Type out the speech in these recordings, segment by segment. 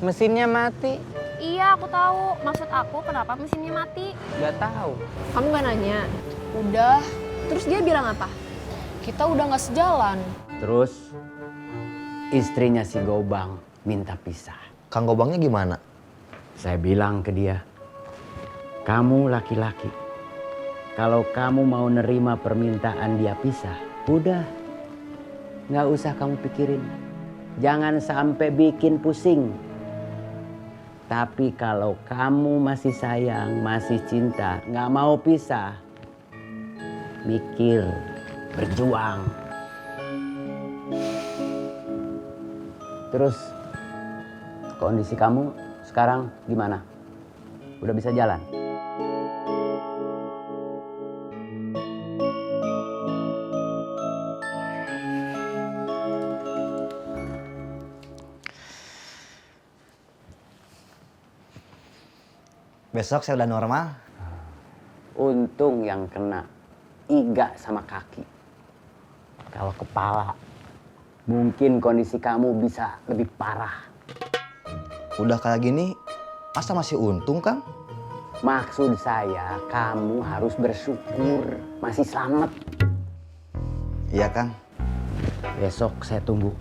Mesinnya mati. Iya, aku tahu. Maksud aku kenapa mesinnya mati? Gak tahu. Kamu gak nanya? Udah. Terus dia bilang apa? Kita udah gak sejalan. Terus istrinya si Gobang minta pisah. Kang Gobangnya gimana? Saya bilang ke dia, kamu laki-laki. Kalau kamu mau nerima permintaan dia pisah, udah. Nggak usah kamu pikirin. Jangan sampai bikin pusing. Tapi kalau kamu masih sayang, masih cinta, nggak mau pisah, mikir, berjuang. Terus kondisi kamu sekarang gimana? Udah bisa jalan? Besok saya udah normal. Untung yang kena iga sama kaki. Kalau kepala, mungkin kondisi kamu bisa lebih parah. Udah kayak gini, masa masih untung, Kang? Maksud saya, kamu harus bersyukur masih selamat. Iya, Kang. Besok saya tunggu.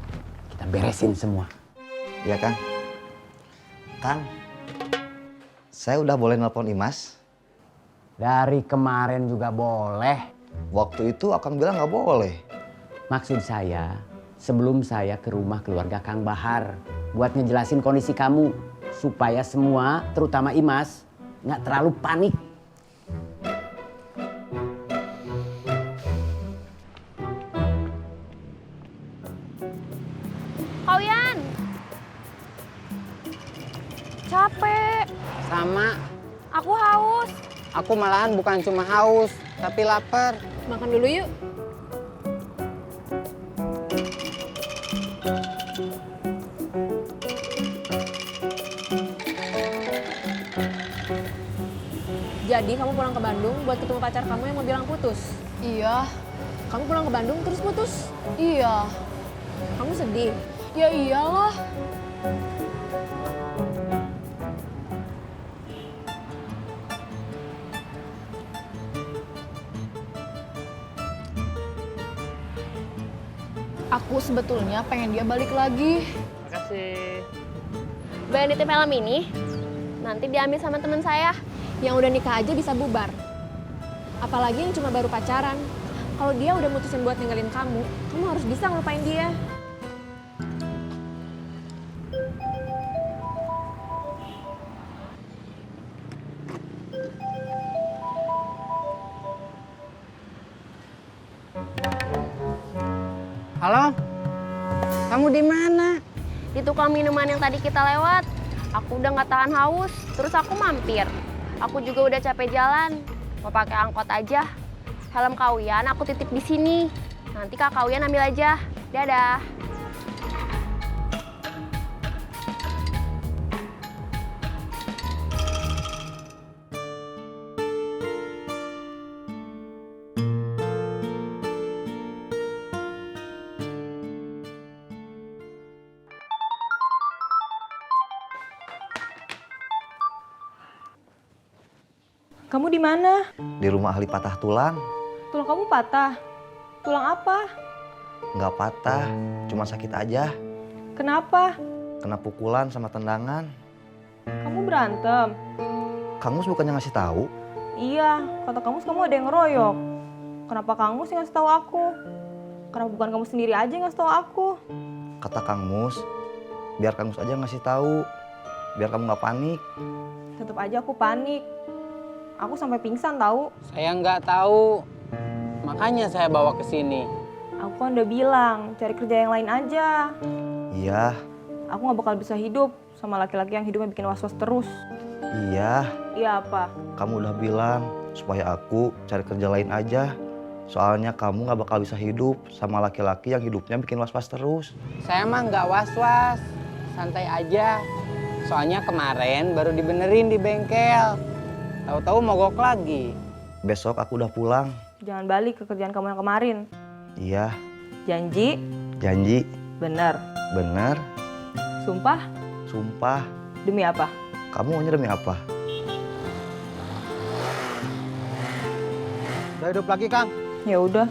Kita beresin semua. Iya, Kang. Kang, saya udah boleh nelpon Imas? Dari kemarin juga boleh. Waktu itu Akang bilang nggak boleh. Maksud saya, sebelum saya ke rumah keluarga Kang Bahar, buat ngejelasin kondisi kamu, supaya semua, terutama Imas, nggak terlalu panik. Kauyan! Capek. Sama. Aku haus. Aku malahan bukan cuma haus, tapi lapar. Makan dulu yuk. Jadi kamu pulang ke Bandung buat ketemu pacar kamu yang mau bilang putus? Iya. Kamu pulang ke Bandung terus putus? Iya. Kamu sedih? Ya iyalah. Aku sebetulnya pengen dia balik lagi. Makasih. Bayar nitip malam ini, nanti diambil sama teman saya. Yang udah nikah aja bisa bubar. Apalagi yang cuma baru pacaran. Kalau dia udah mutusin buat ninggalin kamu, kamu harus bisa ngelupain dia. Halo? Kamu di mana? Di tukang minuman yang tadi kita lewat, aku udah nggak tahan haus, terus aku mampir. Aku juga udah capek jalan, mau pakai angkot aja. Helm Kauyan aku titip di sini. Nanti Kak Kauyan ambil aja. Dadah. Kamu di mana? Di rumah ahli patah tulang. Tulang kamu patah. Tulang apa? Nggak patah, cuma sakit aja. Kenapa? Kena pukulan sama tendangan. Kamu berantem? Kang Mus bukannya ngasih tahu? Iya, kata Kang Mus kamu ada yang ngeroyok. Kenapa Kang Mus yang ngasih tahu aku? Kenapa bukan kamu sendiri aja yang ngasih tahu aku? Kata Kang Mus, biar Kang Mus aja ngasih tahu. Biar kamu nggak panik. Tetap aja aku panik. Aku sampai pingsan tahu. Saya nggak tahu. Makanya saya bawa ke sini. Aku kan udah bilang, cari kerja yang lain aja. Iya, Aku nggak bakal bisa hidup sama laki-laki yang hidupnya bikin was-was terus. iya. Iya apa? Kamu udah bilang supaya aku cari kerja lain aja. Soalnya kamu nggak bakal bisa hidup sama laki-laki yang hidupnya bikin was-was terus. Saya mah nggak was-was. Santai aja. Soalnya kemarin baru dibenerin di bengkel. Tahu-tahu mogok lagi. Besok aku udah pulang. Jangan balik ke kerjaan kamu yang kemarin. Iya, Janji? janji. Bener. Bener. Sumpah? sumpah. Demi apa? Kamu maunya demi apa? Udah hidup lagi, Kang. Ya udah.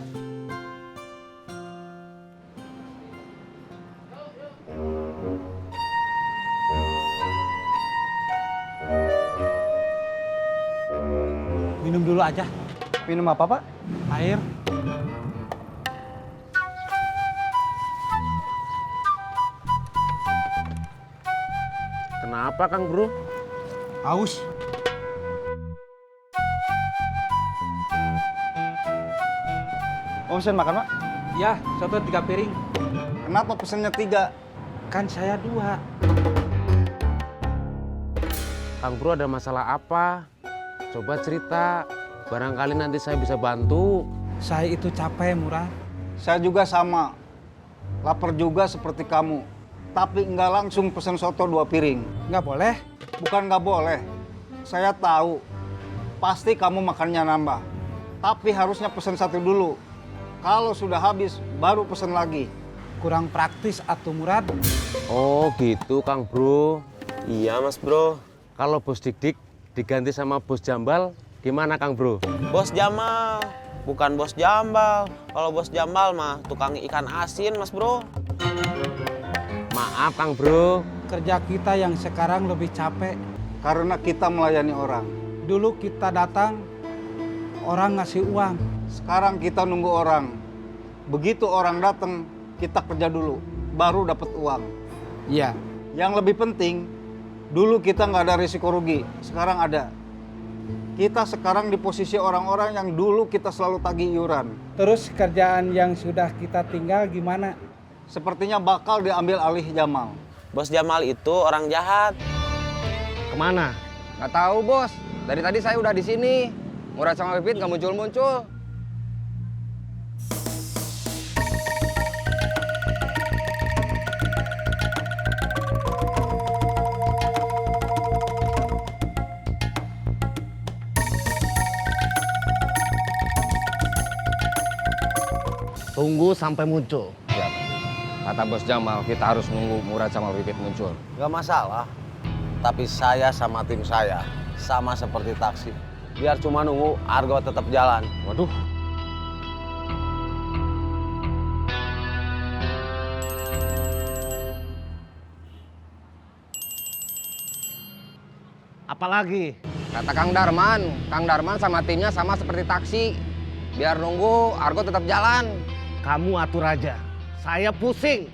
Minum dulu aja. Minum apa, Pak? Air. Kenapa Kang Bro? Haus. Mau pesen makan, Pak? Ya, soto 3 piring. Kenapa pesennya 3? Kan saya 2. Kang Bro ada masalah apa? Coba cerita, barangkali nanti saya bisa bantu. Saya itu capek, Murad. Saya juga sama. Lapar juga seperti kamu. Tapi nggak langsung pesen soto 2 piring. Nggak boleh? Bukan nggak boleh. Saya tahu. Pasti kamu makannya nambah. Tapi harusnya pesen 1 dulu. Kalau sudah habis, baru pesen lagi. Kurang praktis atuh, Murad. Oh gitu Kang Bro. Iya Mas Bro. Kalau Bos Dik-Dik diganti sama Bos Jambal, gimana Kang Bro? Bos Jamal, bukan Bos Jambal. Kalau Bos Jambal mah tukang ikan asin Mas Bro. Maaf Kang Bro. Kerja kita yang sekarang lebih capek. Karena kita melayani orang. Dulu kita datang, orang ngasih uang. Sekarang kita nunggu orang. Begitu orang datang, kita kerja dulu. Baru dapat uang. Iya. Yang lebih penting, dulu kita nggak ada risiko rugi. Sekarang ada. Kita sekarang di posisi orang-orang yang dulu kita selalu tagih iuran. Terus kerjaan yang sudah kita tinggal gimana? Sepertinya bakal diambil alih Jamal. Bos Jamal itu orang jahat. Kemana? Nggak tahu, Bos. Dari tadi saya udah di sini. Murad sama Pipit nggak muncul-muncul. Tunggu sampai muncul. Ya. Kata Bos Jamal, kita harus nunggu Murad sama Pipit muncul. Gak masalah. Tapi saya sama tim saya sama seperti taksi. Biar cuma nunggu, Argo tetap jalan. Waduh. Apalagi? Kata Kang Darman sama timnya sama seperti taksi. Biar nunggu, Argo tetap jalan. Kamu atur aja. Saya pusing.